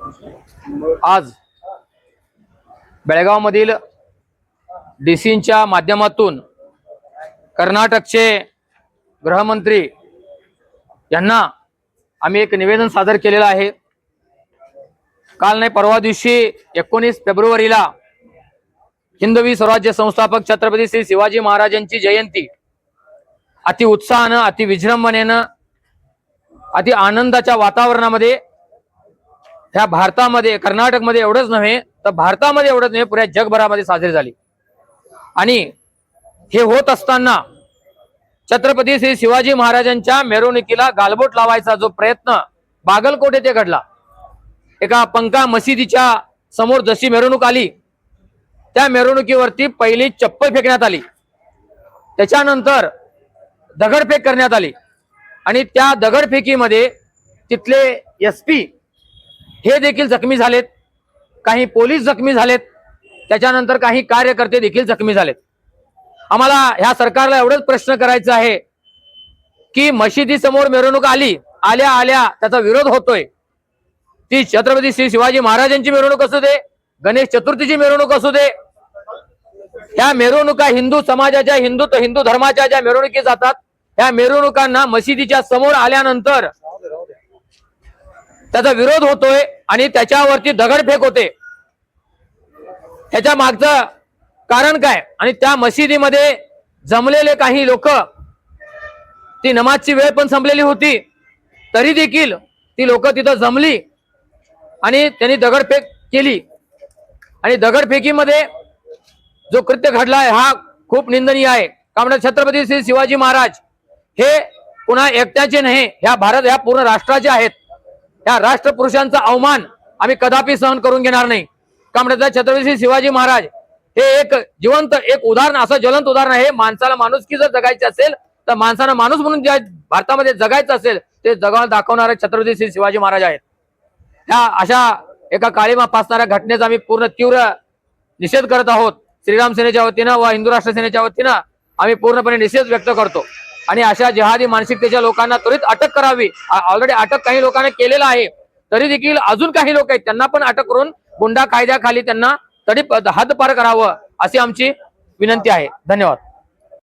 आज बेळगावमधील डीसीच्या माध्यमातून कर्नाटकचे गृहमंत्री यांना आम्ही एक निवेदन सादर केलेलं आहे। काल नाही परवा दिवशी 19 फेब्रुवारीला हिंदवी स्वराज्य संस्थापक छत्रपती श्री शिवाजी महाराजांची जयंती अति उत्साहानं, अति विजृंभणेनं, अति आनंदाच्या वातावरणामध्ये ह्या भारतामध्ये, कर्नाटकमध्ये एवढंच नव्हे तर भारतामध्ये एवढंच नव्हे पुऱ्या जगभरामध्ये साजरी झाली। आणि हे होत असताना छत्रपती श्री शिवाजी महाराजांच्या मिरवणुकीला गालबोट लावायचा जो प्रयत्न बागलकोट येथे घडला, एका पंका मशिदीच्या समोर जशी मिरवणूक आली त्या मिरवणुकीवरती पहिली चप्पल फेकण्यात आली, त्याच्यानंतर दगडफेक करण्यात आली आणि त्या दगडफेकीमध्ये तिथले एसपी हे देखील जखमी झालेत, काही पोलीस जखमी झालेत, त्याच्यानंतर काही कार्यकर्ते देखील जखमी झालेत। आम्हाला ह्या सरकारला एवढंच प्रश्न करायचा आहे की मशिदी समोर मिरवणूक आल्या आल्या त्याचा विरोध होतोय, ती छत्रपती श्री शिवाजी महाराजांची मिरवणूक असू दे, गणेश चतुर्थीची मिरवणूक असू दे, ह्या मिरवणुका हिंदू समाजाच्या, हिंदू धर्माच्या ज्या मिरवणुकी जातात ह्या मिरवणुकांना मशिदीच्या समोर आल्यानंतर त्याचा विरोध होतोय आणि त्याच्यावरती दगडफेक होते। त्याच्या मागचं कारण काय? आणि त्या मशिदीमध्ये जमलेले काही लोक, ती नमाजची वेळ पण संपलेली होती तरी देखील ती लोक तिथं जमली आणि त्यांनी दगडफेक केली आणि दगडफेकीमध्ये जो कृत्य घडलाय हा खूप निंदनीय आहे। कारण छत्रपती श्री शिवाजी महाराज हे पुन्हा एकट्याचे नाही, ह्या पूर्ण राष्ट्राचे आहेत। ह्या राष्ट्रपुरुषांचा अवमान आम्ही कदापि सहन करून घेणार नाही। कारण छत्रपती श्री शिवाजी महाराज हे एक जिवंत, एक उदाहरण, असं ज्वलंत उदाहरण आहे। माणसाला माणुसकी जर जगायची असेल तर माणसाला माणूस म्हणून ज्या भारतामध्ये जगायचं असेल ते जगावून दाखवणारे छत्रपती श्री शिवाजी महाराज आहेत। ह्या अशा एका काळीमा फासणाऱ्या घटनेचा आम्ही पूर्ण तीव्र निषेध करत आहोत। श्रीराम सेनेच्या वतीनं व हिंदू राष्ट्र सेनेच्या वतीनं आम्ही पूर्णपणे निषेध व्यक्त करतो आणि अशा जिहादी मानसिकतेच्या लोकांना त्वरित अटक करावी। ऑलरेडी अटक काही लोकांना केलेला आहे, तरी देखील अजून काही लोक आहेत त्यांना पण अटक करून गुंडा कायद्याखाली त्यांना तरी हद्दपार करावं अशी आमची विनंती आहे। धन्यवाद।